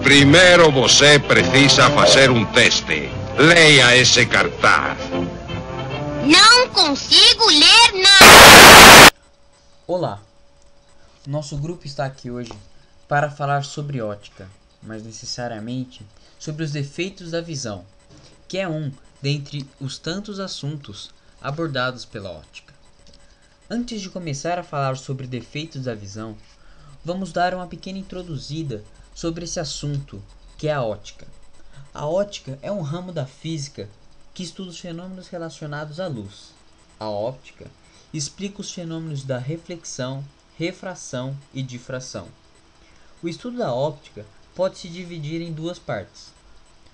Primeiro você precisa fazer um teste. Leia esse cartaz. Não consigo ler nada. Olá, nosso grupo está aqui hoje para falar sobre ótica, mas necessariamente sobre os defeitos da visão, que é um dentre os tantos assuntos abordados pela ótica. Antes de começar a falar sobre defeitos da visão, vamos dar uma pequena introduzida sobre esse assunto, que é a ótica. A ótica é um ramo da física que estuda os fenômenos relacionados à luz. A óptica explica os fenômenos da reflexão, refração e difração. O estudo da óptica pode se dividir em duas partes.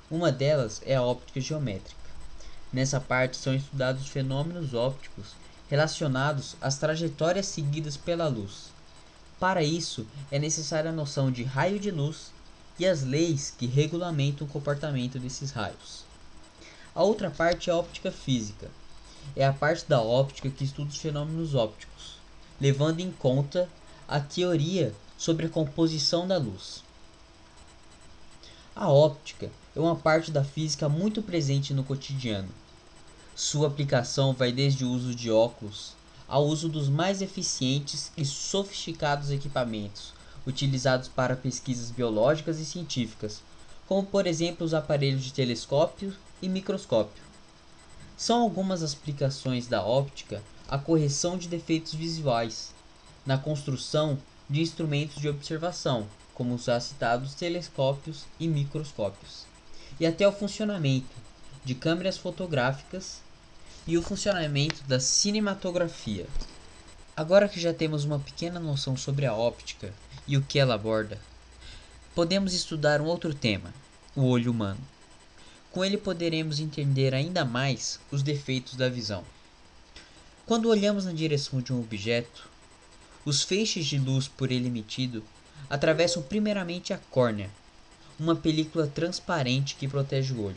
Uma delas é a óptica geométrica. Nessa parte são estudados os fenômenos ópticos relacionados às trajetórias seguidas pela luz. Para isso, é necessária a noção de raio de luz e as leis que regulamentam o comportamento desses raios. A outra parte é a óptica física. É a parte da óptica que estuda os fenômenos ópticos, levando em conta a teoria sobre a composição da luz. A óptica é uma parte da física muito presente no cotidiano. Sua aplicação vai desde o uso de óculos ao uso dos mais eficientes e sofisticados equipamentos utilizados para pesquisas biológicas e científicas, como por exemplo os aparelhos de telescópio e microscópio. São algumas as aplicações da óptica à correção de defeitos visuais, na construção de instrumentos de observação, como os já citados telescópios e microscópios, e até o funcionamento de câmeras fotográficas e o funcionamento da cinematografia. Agora que já temos uma pequena noção sobre a óptica e o que ela aborda, podemos estudar um outro tema, o olho humano. Com ele poderemos entender ainda mais os defeitos da visão. Quando olhamos na direção de um objeto, os feixes de luz por ele emitido atravessam primeiramente a córnea, uma película transparente que protege o olho.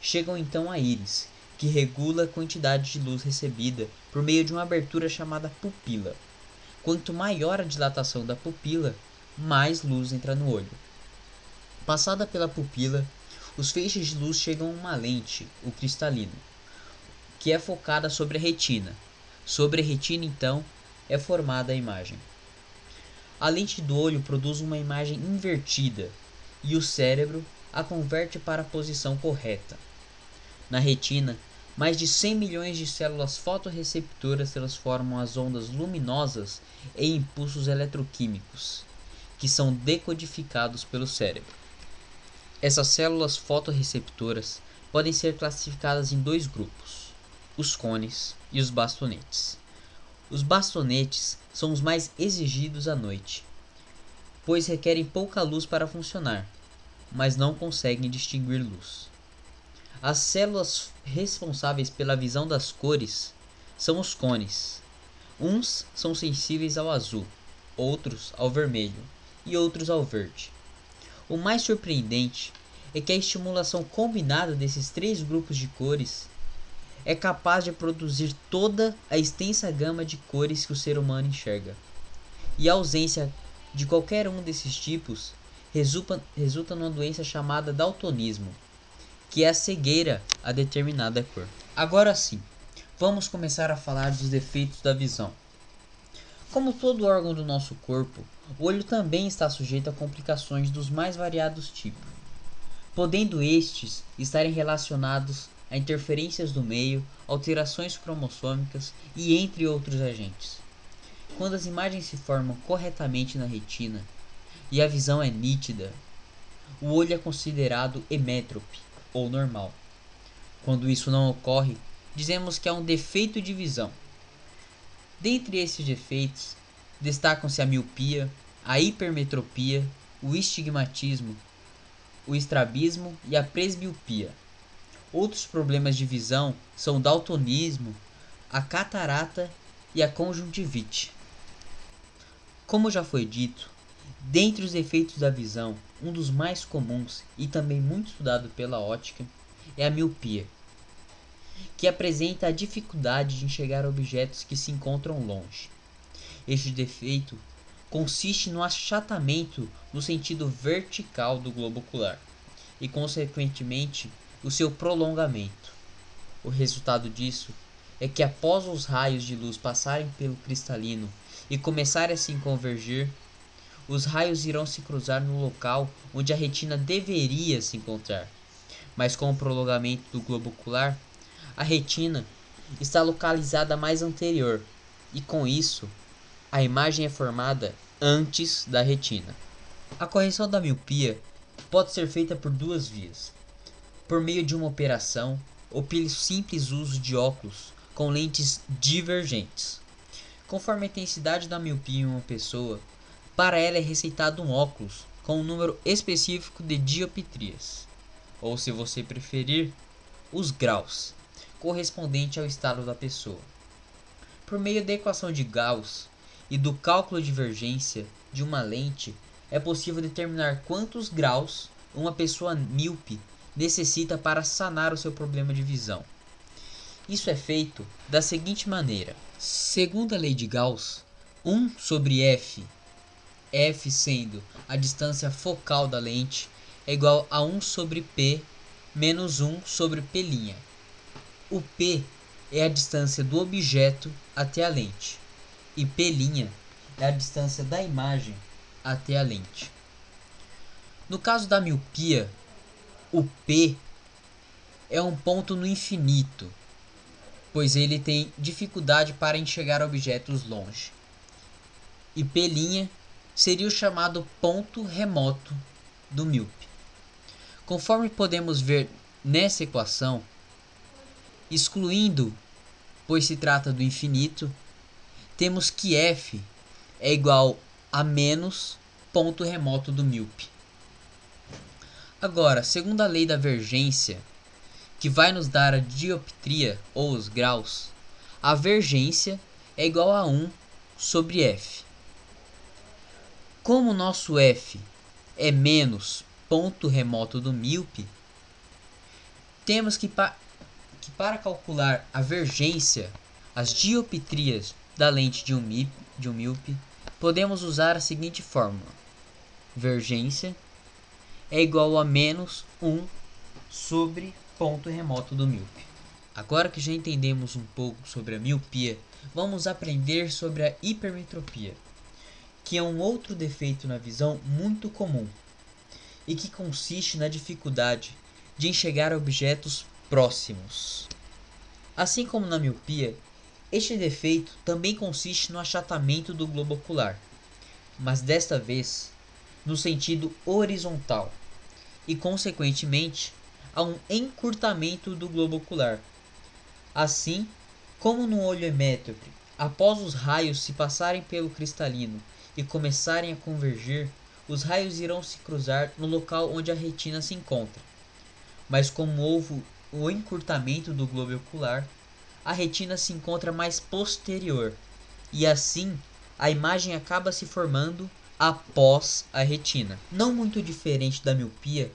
Chegam então à íris, que regula a quantidade de luz recebida por meio de uma abertura chamada pupila. Quanto maior a dilatação da pupila, mais luz entra no olho. Passada pela pupila, os feixes de luz chegam a uma lente, o cristalino, que é focada sobre a retina. Sobre a retina, então, é formada a imagem. A lente do olho produz uma imagem invertida e o cérebro a converte para a posição correta. Na retina, mais de 100 milhões de células fotorreceptoras transformam as ondas luminosas em impulsos eletroquímicos, que são decodificados pelo cérebro. Essas células fotorreceptoras podem ser classificadas em dois grupos, os cones e os bastonetes. Os bastonetes são os mais exigidos à noite, pois requerem pouca luz para funcionar, mas não conseguem distinguir luz. As células responsáveis pela visão das cores são os cones. Uns são sensíveis ao azul, outros ao vermelho e outros ao verde. O mais surpreendente é que a estimulação combinada desses três grupos de cores é capaz de produzir toda a extensa gama de cores que o ser humano enxerga. E a ausência de qualquer um desses tipos resulta numa doença chamada daltonismo, que é a cegueira a determinada cor. Agora sim, vamos começar a falar dos defeitos da visão. Como todo órgão do nosso corpo, o olho também está sujeito a complicações dos mais variados tipos, podendo estes estarem relacionados a interferências do meio, alterações cromossômicas e entre outros agentes. Quando as imagens se formam corretamente na retina e a visão é nítida, o olho é considerado emétrope ou normal. Quando isso não ocorre, dizemos que há um defeito de visão. Dentre esses defeitos, destacam-se a miopia, a hipermetropia, o estigmatismo, o estrabismo e a presbiopia. Outros problemas de visão são o daltonismo, a catarata e a conjuntivite. Como já foi dito, dentre os efeitos da visão, um dos mais comuns e também muito estudado pela ótica é a miopia, que apresenta a dificuldade de enxergar objetos que se encontram longe. Este defeito consiste no achatamento no sentido vertical do globo ocular e, consequentemente, o seu prolongamento. O resultado disso é que, após os raios de luz passarem pelo cristalino e começarem a se convergir, os raios irão se cruzar no local onde a retina deveria se encontrar. Mas com o prolongamento do globo ocular, a retina está localizada mais anterior e, com isso, a imagem é formada antes da retina. A correção da miopia pode ser feita por duas vias: por meio de uma operação ou pelo simples uso de óculos com lentes divergentes. Conforme a intensidade da miopia em uma pessoa, para ela é receitado um óculos com um número específico de dioptrias, ou, se você preferir, os graus, correspondente ao estado da pessoa. Por meio da equação de Gauss e do cálculo de divergência de uma lente, é possível determinar quantos graus uma pessoa míope necessita para sanar o seu problema de visão. Isso é feito da seguinte maneira: segundo a lei de Gauss, 1 sobre f sendo a distância focal da lente, é igual a 1 sobre p menos 1 sobre p'. O p é a distância do objeto até a lente, e p' é a distância da imagem até a lente. No caso da miopia, o p é um ponto no infinito, pois ele tem dificuldade para enxergar objetos longe. E p' seria o chamado ponto remoto do míope. Conforme podemos ver nessa equação, excluindo, pois se trata do infinito, temos que f é igual a menos ponto remoto do míope. Agora, segundo a lei da vergência, que vai nos dar a dioptria ou os graus, a vergência é igual a 1 sobre f. Como o nosso f é menos ponto remoto do míope, temos que para calcular a vergência, as dioptrias da lente de um míope, podemos usar a seguinte fórmula: vergência é igual a menos 1 sobre ponto remoto do míope. Agora que já entendemos um pouco sobre a miopia, vamos aprender sobre a hipermetropia, que é um outro defeito na visão muito comum e que consiste na dificuldade de enxergar objetos próximos. Assim como na miopia, este defeito também consiste no achatamento do globo ocular, mas desta vez no sentido horizontal e, consequentemente, a um encurtamento do globo ocular. Assim como no olho emétrope, após os raios se passarem pelo cristalino e começarem a convergir, os raios irão se cruzar no local onde a retina se encontra. Mas como houve o encurtamento do globo ocular, a retina se encontra mais posterior, e assim a imagem acaba se formando após a retina. Não muito diferente da miopia,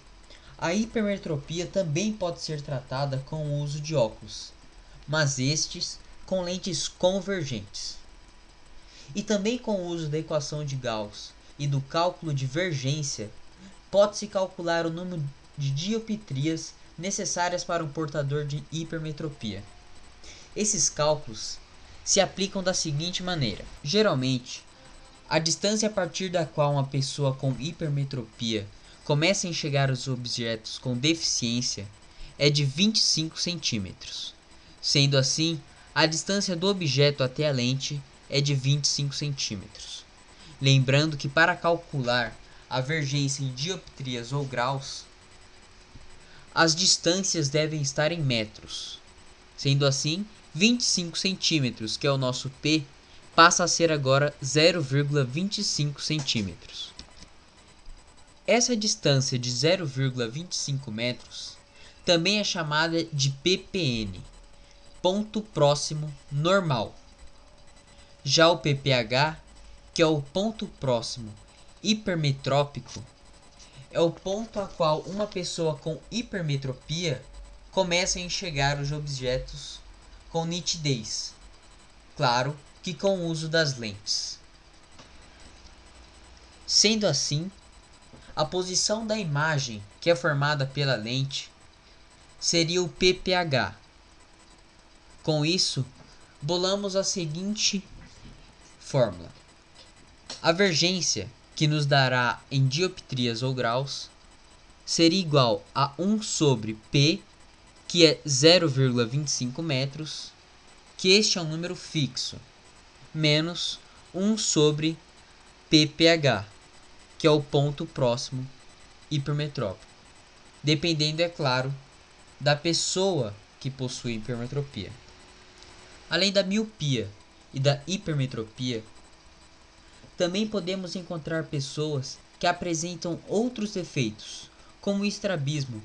a hipermetropia também pode ser tratada com o uso de óculos, mas estes com lentes convergentes. E também com o uso da equação de Gauss e do cálculo de vergência, pode-se calcular o número de dioptrias necessárias para um portador de hipermetropia. Esses cálculos se aplicam da seguinte maneira: geralmente, a distância a partir da qual uma pessoa com hipermetropia começa a enxergar os objetos com deficiência é de 25 centímetros. Sendo assim, a distância do objeto até a lente é de 25 centímetros. Lembrando que para calcular a vergência em dioptrias ou graus, as distâncias devem estar em metros. Sendo assim, 25 centímetros, que é o nosso P, passa a ser agora 0,25 centímetros. Essa distância de 0,25 metros também é chamada de ppn, ponto próximo normal. Já o pph, que é o ponto próximo hipermetrópico, é o ponto a qual uma pessoa com hipermetropia começa a enxergar os objetos com nitidez, claro que com o uso das lentes. Sendo assim, a posição da imagem que é formada pela lente seria o PPH. Com isso, bolamos a seguinte fórmula. A divergência, que nos dará em dioptrias ou graus, seria igual a 1 sobre P, que é 0,25 metros, que este é um número fixo, menos 1 sobre PPH, que é o ponto próximo hipermetrópico, dependendo, é claro, da pessoa que possui hipermetropia. Além da miopia e da hipermetropia, também podemos encontrar pessoas que apresentam outros defeitos, como o estrabismo,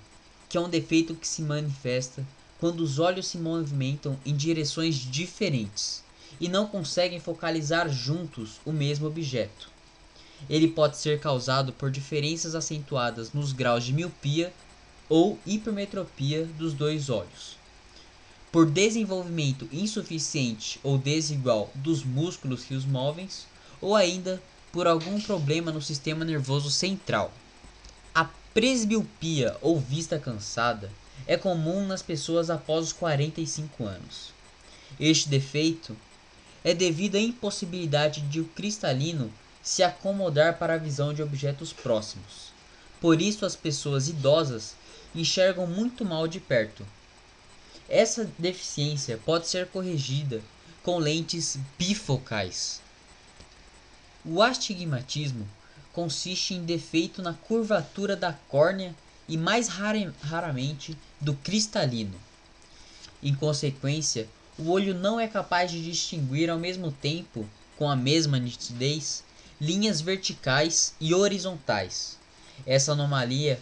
que é um defeito que se manifesta quando os olhos se movimentam em direções diferentes e não conseguem focalizar juntos o mesmo objeto. Ele pode ser causado por diferenças acentuadas nos graus de miopia ou hipermetropia dos dois olhos, por desenvolvimento insuficiente ou desigual dos músculos que os movem, ou ainda por algum problema no sistema nervoso central. A presbiopia ou vista cansada é comum nas pessoas após os 45 anos. Este defeito é devido à impossibilidade de o cristalino se acomodar para a visão de objetos próximos. Por isso, as pessoas idosas enxergam muito mal de perto. Essa deficiência pode ser corrigida com lentes bifocais. O astigmatismo consiste em defeito na curvatura da córnea e mais raramente do cristalino. Em consequência, o olho não é capaz de distinguir ao mesmo tempo, com a mesma nitidez, linhas verticais e horizontais. Essa anomalia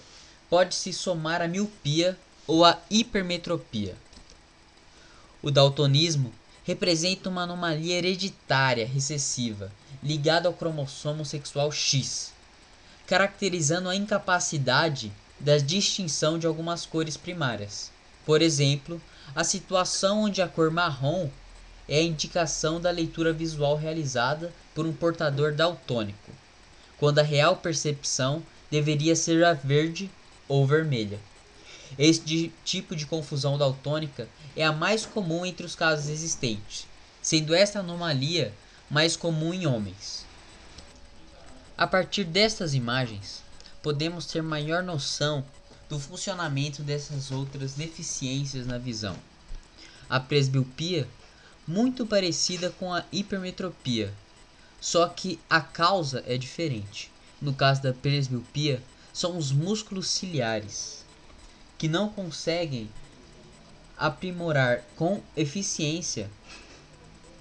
pode se somar à miopia ou à hipermetropia. O daltonismo representa uma anomalia hereditária recessiva ligada ao cromossomo sexual X, caracterizando a incapacidade da distinção de algumas cores primárias. Por exemplo, a situação onde a cor marrom é a indicação da leitura visual realizada por um portador daltônico, quando a real percepção deveria ser a verde ou vermelha. Este tipo de confusão daltônica é a mais comum entre os casos existentes, sendo esta anomalia mais comum em homens. A partir destas imagens, podemos ter maior noção do funcionamento dessas outras deficiências na visão. A presbiopia, muito parecida com a hipermetropia, só que a causa é diferente. No caso da presbiopia, são os músculos ciliares, que não conseguem aprimorar com eficiência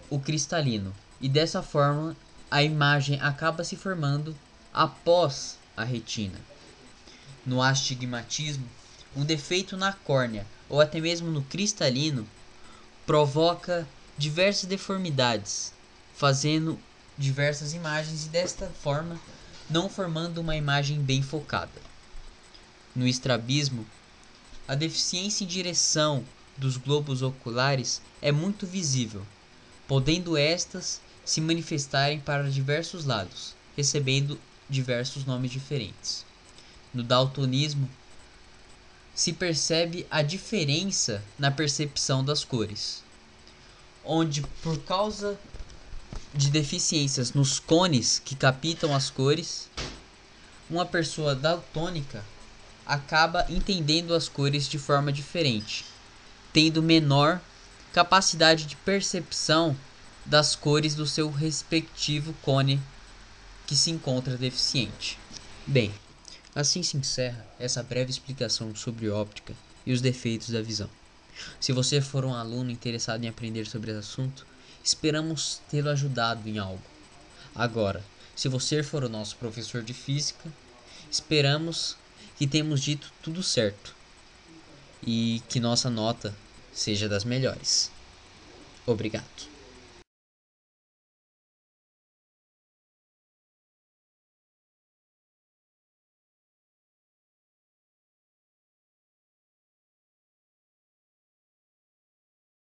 o cristalino, e dessa forma a imagem acaba se formando após a retina. No astigmatismo, um defeito na córnea ou até mesmo no cristalino provoca diversas deformidades, fazendo diversas imagens e desta forma não formando uma imagem bem focada. No estrabismo, a deficiência em direção dos globos oculares é muito visível, podendo estas se manifestarem para diversos lados, recebendo diversos nomes diferentes. No daltonismo, se percebe a diferença na percepção das cores, onde por causa de deficiências nos cones que captam as cores, uma pessoa daltônica acaba entendendo as cores de forma diferente, tendo menor capacidade de percepção das cores do seu respectivo cone que se encontra deficiente. Bem, assim se encerra essa breve explicação sobre óptica e os defeitos da visão. Se você for um aluno interessado em aprender sobre esse assunto, esperamos tê-lo ajudado em algo. Agora, se você for o nosso professor de física, esperamos que tenhamos dito tudo certo e que nossa nota seja das melhores. Obrigado.